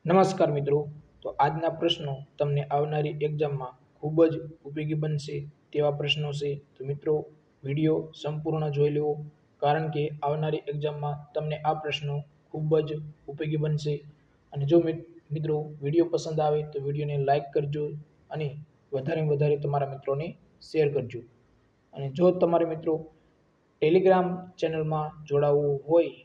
નમસ્કાર મિત્રો, તો આજના પ્રશ્નો તમને આવનારી એક્ઝામમાં ખૂબ જ ઉપયોગી બનશે તેવા પ્રશ્નો છે. તો મિત્રો વિડીયો સંપૂર્ણ જોઈ લેવો, કારણ કે આવનારી એક્ઝામમાં તમને આ પ્રશ્નો ખૂબ જ ઉપયોગી બનશે. અને જો મિત્રો વિડીયો પસંદ આવે તો વિડીયોને લાઇક કરજો અને વધારે તમારા મિત્રોને શેર કરજો. અને જો તમારે મિત્રો ટેલિગ્રામ ચેનલમાં જોડાવવું હોય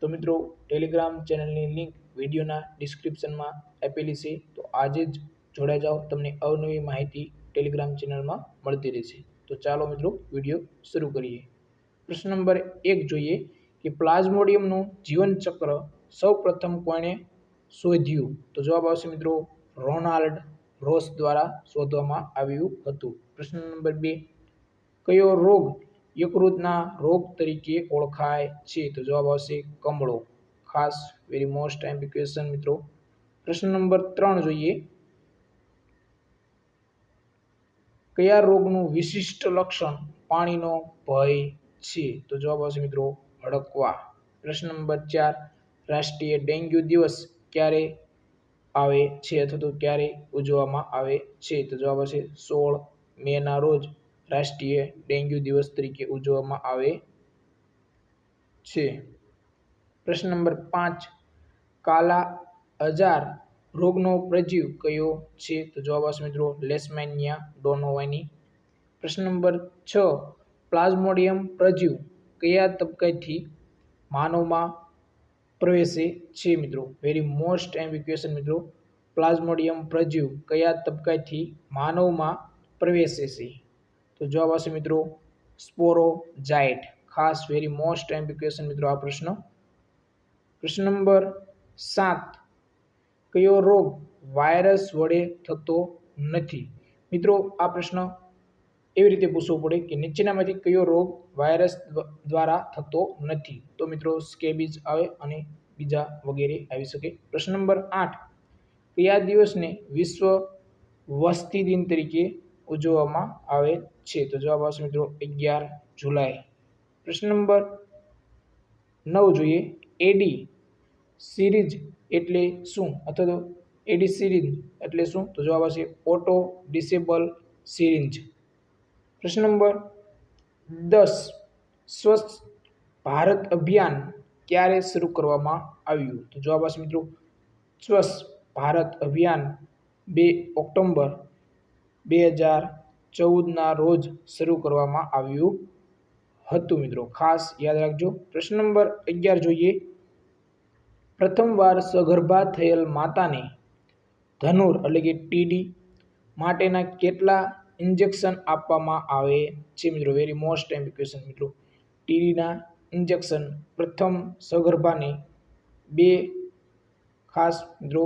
તો મિત્રો ટેલિગ્રામ ચેનલની લિંક વિડીયોના ડિસ્ક્રિપ્શનમાં આપેલી છે. તો આજે જ જોડાઈ જાઓ, તમને અવનવી માહિતી ટેલિગ્રામ ચેનલમાં મળતી રહેશે. તો ચાલો મિત્રો વિડીયો શરૂ કરીએ. પ્રશ્ન નંબર 1 જોઈએ કે પ્લાઝ્મોડિયમનું જીવનચક્ર સૌ પ્રથમ કોણે શોધ્યું? તો જવાબ આવશે મિત્રો રોનાલ્ડ રોસ દ્વારા શોધવામાં આવ્યું હતું. પ્રશ્ન નંબર 2, કયો રોગ યકૃતના રોગ તરીકે ઓળખાય છે? તો જવાબ આવશે કમળો. ખાસ વેરી મોસ્ટ ટાઈમ ક્વેશ્ચન મિત્રો. પ્રશ્ન નંબર 3 જોઈએ, કયા રોગનું વિશિષ્ટ લક્ષણ પાણીનો ભય છે? તો જવાબ આવશે મિત્રો હડકવા. પ્રશ્ન નંબર 4, રાષ્ટ્રીય ડેન્ગ્યુ દિવસ ક્યારે આવે છે અથવા તો ક્યારે ઉજવવામાં આવે છે? તો જવાબ આવશે 16 મેના રોજ રાષ્ટ્રીય ડેન્ગ્યુ દિવસ તરીકે ઉજવવામાં આવે છે. પ્રશ્ન નંબર 5, કાલા અજાર રોગનો પ્રજીવ કયો છે? તો જવાબ આવશે મિત્રો લેશમેનિયા ડોનોવાની. પ્રશ્ન નંબર 6, પ્લાઝ્મોડિયમ પ્રજીવ કયા તબક્કાથી માનવમાં પ્રવેશે છે? મિત્રો વેરી મોસ્ટ ટાઈમ ક્વેશ્ચન મિત્રો. પ્લાઝ્મોડિયમ પ્રજીવ કયા તબક્કાથી માનવમાં પ્રવેશે છે? તો જવાબ આવશે મિત્રો સ્પોરોજાઇટ. ખાસ વેરી મોસ્ટ ટાઈમ ક્વેશ્ચન મિત્રો આ પ્રશ્ન. પ્રશ્ન નંબર 7, કયો રોગ વાયરસ વડે થતો નથી? મિત્રો આ પ્રશ્ન એવી રીતે પૂછવો પડે કે નીચેનામાંથી કયો રોગ વાયરસ દ્વારા થતો નથી? તો મિત્રો સ્કેબીઝ આવે અને બીજા વગેરે આવી શકે. પ્રશ્ન નંબર 8, કયા દિવસને વિશ્વ વસ્તી દિન તરીકે ઉજવવામાં આવે છે? તો જવાબ આવશે મિત્રો 11 જુલાઈ. પ્રશ્ન નંબર 9 જોઈએ, એડી સિરીઝ એટલે શું અથવા તો એડી સિરીઝ એટલે શું? તો જવાબ આવશે ઓટો ડિસેબલ સિરિંજ. પ્રશ્ન નંબર 10, સ્વચ્છ ભારત અભિયાન ક્યારે શરૂ કરવામાં આવ્યું? તો જવાબ આવશે મિત્રો સ્વચ્છ ભારત અભિયાન 2 ઓક્ટોબર 2014ના રોજ શરૂ કરવામાં આવ્યું હતું મિત્રો. ખાસ યાદ રાખજો. પ્રશ્ન નંબર 11 જોઈએ, પ્રથમવાર સગર્ભા થયેલ માતાને ધનુર એટલે કે ટીડી માટેના કેટલા ઇન્જેક્શન આપવામાં આવે છે? મિત્રો વેરી મોસ્ટ ટાઈમ ક્વેશ્ચન મિત્રો. ટીડીના ઇન્જેક્શન પ્રથમ સગર્ભાને 2 ખાસ મિત્રો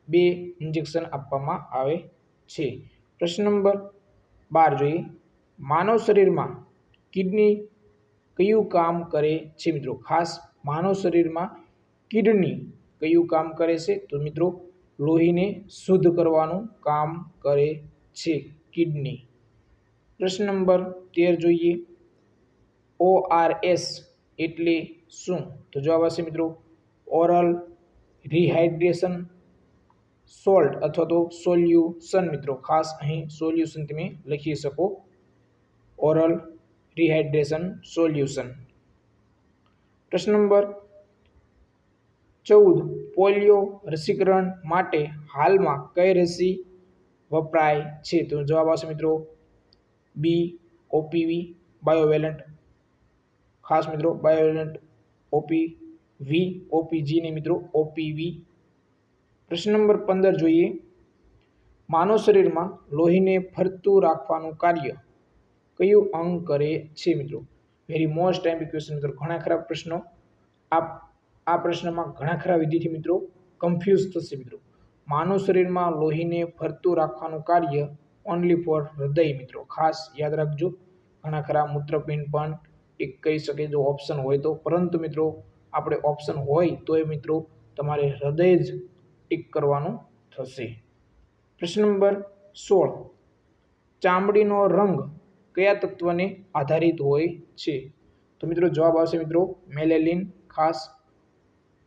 2 ઇન્જેક્શન આપવામાં આવે છે. પ્રશ્ન નંબર 12 જોઈએ, માનવ શરીરમાં કિડની કયું કામ કરે છે? મિત્રો ખાસ માનવ શરીરમાં કિડની કયું કામ કરે છે? તો મિત્રો લોહીને શુદ્ધ કરવાનું કામ કરે છે કિડની. પ્રશ્ન નંબર 13 જોઈએ, ORS એટલે શું? તો જવાબ આવશે મિત્રો ઓરલ રિહાઇડ્રેશન સોલ્ટ અથવા તો સોલ્યુશન મિત્રો. ખાસ અહીં સોલ્યુશન તમે લખી શકો, ઓરલ રિહાઇડ્રેશન સોલ્યુશન. પ્રશ્ન નંબર 14, પોલિયો રસીકરણ માટે હાલમાં કઈ રસી વપરાય છે? તો જવાબ આવશે મિત્રો BOPV બાયોવેલેન્ટ. ખાસ મિત્રો બાયોવેલેન્ટ OPV, OPG ને મિત્રો OPV. પ્રશ્ન નંબર 15 જોઈએ, માનવ શરીરમાં લોહીને ફરતું રાખવાનું કાર્ય કયું અંગ કરે છે? મિત્રો વેરી મોસ્ટ ટાઈમ ક્વેશ્ચન મિત્રો. ઘણા ખરા પ્રશ્નો આ પ્રશ્નમાં ઘણા ખરા વિદ્યાર્થી મિત્રો કન્ફ્યુઝ થશે મિત્રો. માનવ શરીરમાં લોહીને ફરતું રાખવાનું કાર્ય ઓનલી ફોર હૃદય મિત્રો. ખાસ યાદ રાખજો. ઘણા ખરા મૂત્રપિંડ પણ ટીક કરી શકે જો ઓપ્શન હોય તો, પરંતુ મિત્રો આપણે ઓપ્શન હોય તોય મિત્રો તમારે હૃદય જ ટીક કરવાનું થશે. પ્રશ્ન નંબર 16, ચામડીનો રંગ કયા તત્વને આધારિત હોય છે? તો મિત્રો જવાબ આવશે મિત્રો મેલેનિન. ખાસ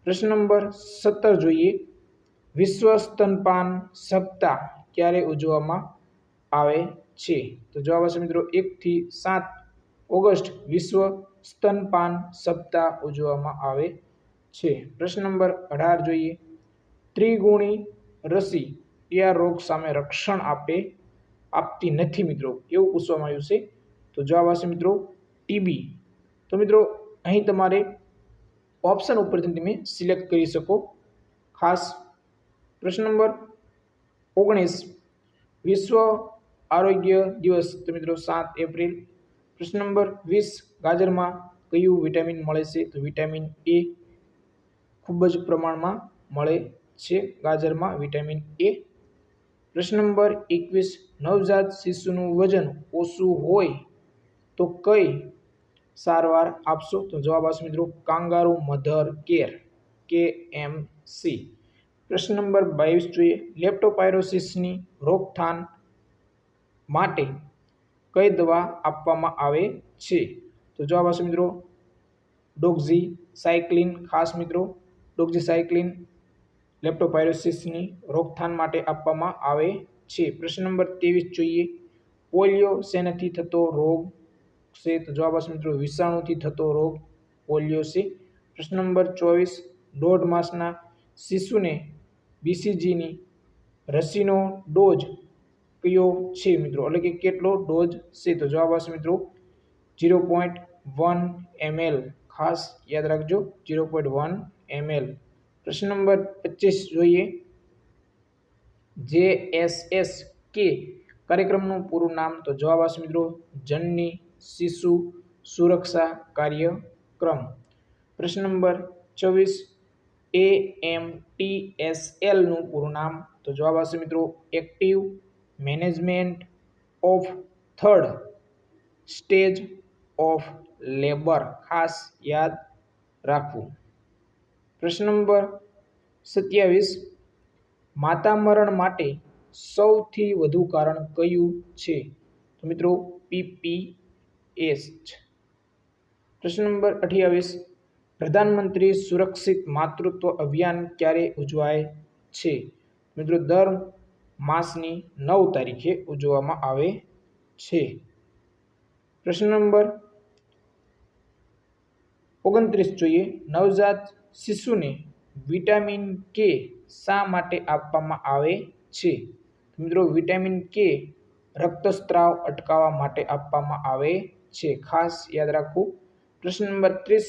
પ્રશ્ન નંબર 17 જોઈએ, વિશ્વ સ્તનપાન સપ્તાહ ક્યારે ઉજવવામાં આવે છે? તો જવાબ આવશે મિત્રો 1 થી 7 ઓગસ્ટ વિશ્વ સ્તનપાન સપ્તાહ ઉજવવામાં આવે છે. પ્રશ્ન નંબર 18 જોઈએ. ત્રિગુણી રસી કયા રોગ સામે રક્ષણ આપતી નથી મિત્રો, એવું પૂછવામાં આવ્યું છે. તો જવાબ આવશે મિત્રો ટીબી. તો મિત્રો અહીં તમારે ઓપ્શન ઉપરથી તમે સિલેક્ટ કરી શકો. ખાસ પ્રશ્ન નંબર 19 વિશ્વ આરોગ્ય દિવસ, તો મિત્રો 7 એપ્રિલ. પ્રશ્ન નંબર 20 ગાજરમાં કયું વિટામિન મળે છે? તો વિટામિન એ ખૂબ જ પ્રમાણમાં મળે છે ગાજરમાં વિટામિન એ. પ્રશ્ન નંબર 21 નવજાત શિશુનું વજન ઓછું હોય તો કઈ સારવાર આપશો? તો જવાબ આવશે મિત્રો કાંગારૂ મધર કેર KMC. પ્રશ્ન નંબર 22 જોઈએ. લેપ્ટોપાયરોસિસની રોકથામ માટે કઈ દવા આપવામાં આવે છે? તો જવાબ આવશે મિત્રો ડોક્ઝીસાયક્લિન. ખાસ મિત્રો ડોક્ઝીસાયક્લિન લેપ્ટોપાયરોસિસની રોકથામ માટે આપવામાં આવે છે. પ્રશ્ન નંબર 23 જોઈએ. પોલિયો શેનાથી થતો રોગ છે? તો જવાબ આવશે મિત્રો વિષાણુથી થતો રોગ પોલિયો છે. પ્રશ્ન નંબર 24 1.5 માસના શિશુને BCGની રસીનો ડોઝ કયો છે મિત્રો, એટલે કે કેટલો ડોઝ છે? તો જવાબ આવશે મિત્રો 0.1 ml. ખાસ યાદ રાખજો 0.1 ml. પ્રશ્ન નંબર 25 જોઈએ. JSSK કાર્યક્રમનું પૂરું નામ? તો જવાબ આવશે મિત્રો જનની શિશુ સુરક્ષા કાર્યક્રમ. પ્રશ્ન નંબર 26 AMTSL નું પૂરું નામ? તો જવાબ આવશે મિત્રો active management of third stage of labour. ખાસ યાદ રાખવું. પ્રશ્ન નંબર 27 માતા મરણ માટે સૌથી વધુ કારણ કયું છે? તો મિત્રો PPS. પ્રશ્ન નંબર 28 પ્રધાનમંત્રી સુરક્ષિત માતૃત્વ અભિયાન ક્યારે ઉજવાય છે? મિત્રો દર માસની 9 તારીખે ઉજવવામાં આવે છે. પ્રશ્ન નંબર 29 જોઈએ. નવજાત શિશુને વિટામિન કે શા માટે આપવામાં આવે છે? મિત્રો વિટામિન કે રક્તસ્રાવ અટકાવવા માટે આપવામાં આવે છે. ખાસ યાદ રાખવું. પ્રશ્ન નંબર 30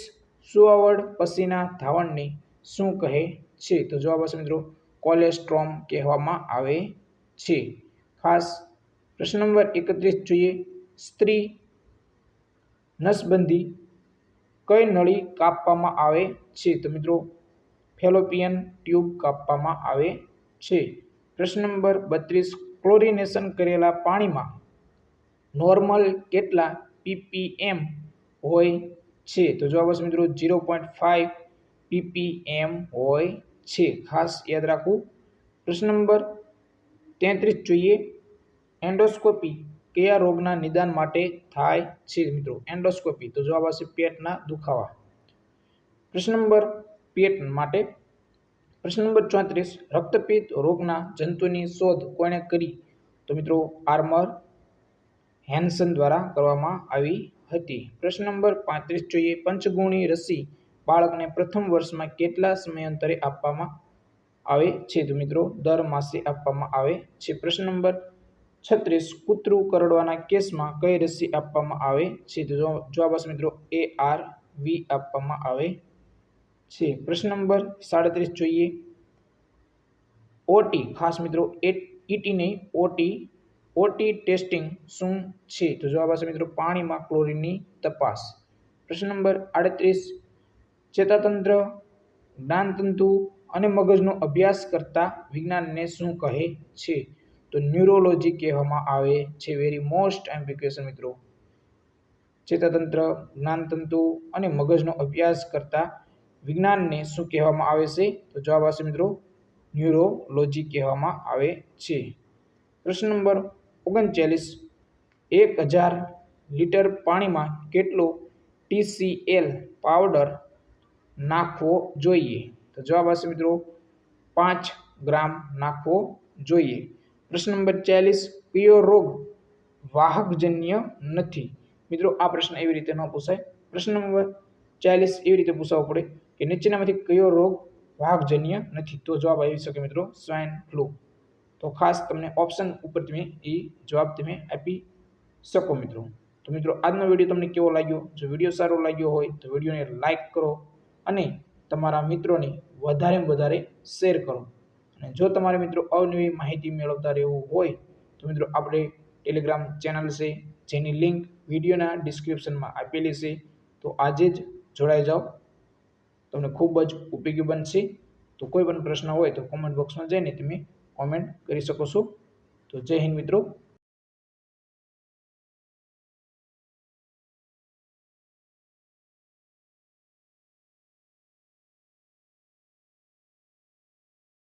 સુવાવડ પછીના ધાવણને શું કહે છે? તો જવાબ આવશે મિત્રો કોલેસ્ટ્રોમ કહેવામાં આવે છે. ખાસ પ્રશ્ન નંબર 31 જોઈએ. સ્ત્રી નસબંધી કઈ નળી કાપવામાં આવે છે? તો મિત્રો ફેલોપિયન ટ્યુબ કાપવામાં આવે છે. પ્રશ્ન નંબર 32 ક્લોરિનેશન કરેલા પાણીમાં નોર્મલ કેટલા ppm હોય છે? તો જવાબ આવશે મિત્રો 0.5 ppm હોય છે. ખાસ યાદ રાખવું. પ્રશ્ન નંબર 33 જોઈએ. એન્ડોસ્કોપી કયા રોગના નિદાન માટે થાય છે? મિત્રો એન્ડોસ્કોપી. તો જવાબ આવશે પેટના દુખાવા. પ્રશ્ન નંબર પેટ માટે. પ્રશ્ન નંબર 34 રક્તપિત્ત રોગના જંતુની શોધ કોણે કરી? તો મિત્રો આર્મર હેન્સન દ્વારા કરવામાં આવી હતી. પ્રશ્ન નંબર 35 જોઈએ. પંચગુણી રસી બાળકને પ્રથમ વર્ષમાં કેટલા સમયાંતરે આપવામાં આવે છે? તો મિત્રો દર માસે આપવામાં આવે છે. પ્રશ્ન નંબર 36 કૂતરું કરડવાના કેસમાં કઈ રસી આપવામાં આવે છે? તો જવાબ આવશે મિત્રો ARV આપવામાં આવે છે. પ્રશ્ન નંબર 37 જોઈએ. ઓટી. ખાસ મિત્રો ET નહીં ઓટી ટેસ્ટિંગ શું છે? તો જવાબ આવશે મિત્રો પાણીમાં ક્લોરીનની તપાસ. પ્રશ્ન નંબર 38 ચેતાતંત્ર જ્ઞાનતંતુ અને મગજનો અભ્યાસ કરતા વિજ્ઞાનને શું કહે છે? તો ન્યુરોલોજી કહેવામાં આવે છે. વેરી મોસ્ટ એમ્પ્લિકેશન મિત્રો. ચેતાતંત્ર જ્ઞાનતંતુ અને મગજનો અભ્યાસ કરતા વિજ્ઞાનને શું કહેવામાં આવે છે? તો જવાબ આવશે મિત્રો ન્યુરોલોજી કહેવામાં આવે છે. પ્રશ્ન નંબર 39 1000 લીટર પાણીમાં કેટલો TCl પાવડર નાખવો જોઈએ? તો જવાબ આવશે મિત્રો 5 ગ્રામ નાખવો જોઈએ? પ્રશ્ન નંબર 40, કયો રોગ વાહકજન્ય નથી? મિત્રો આ પ્રશ્ન એવી રીતે ન પૂછાય. પ્રશ્ન નંબર 40 એવી રીતે પૂછાવો પડે કે નીચેનામાંથી કયો રોગ વાહકજન્ય નથી? તો જવાબ આવી શકે મિત્રો સ્વાઇન ફ્લૂ. તો ખાસ તમને ઓપ્શન ઉપર તમે એ જવાબ તમે આપી શકો મિત્રો. તો મિત્રો આજનો વિડીયો તમને કેવો લાગ્યો? જો વિડીયો સારો લાગ્યો હોય તો વિડીયોને લાઇક કરો અને તમારા મિત્રોને વધારે શેર કરો. અને જો તમારે મિત્રો અવનવી માહિતી મેળવતા રહેવું હોય તો મિત્રો આપણે ટેલિગ્રામ ચેનલ છે જેની લિંક વિડીયોના ડિસ્ક્રિપ્શનમાં આપેલી છે. તો આજે જ જોડાઈ જાઓ, તમને ખૂબ જ ઉપયોગી બનશે. તો કોઈ પણ પ્રશ્ન હોય તો કોમેન્ટ બોક્સમાં જઈને તમે કોમેન્ટ કરી શકો છો. તો જય હિન્દ મિત્રો.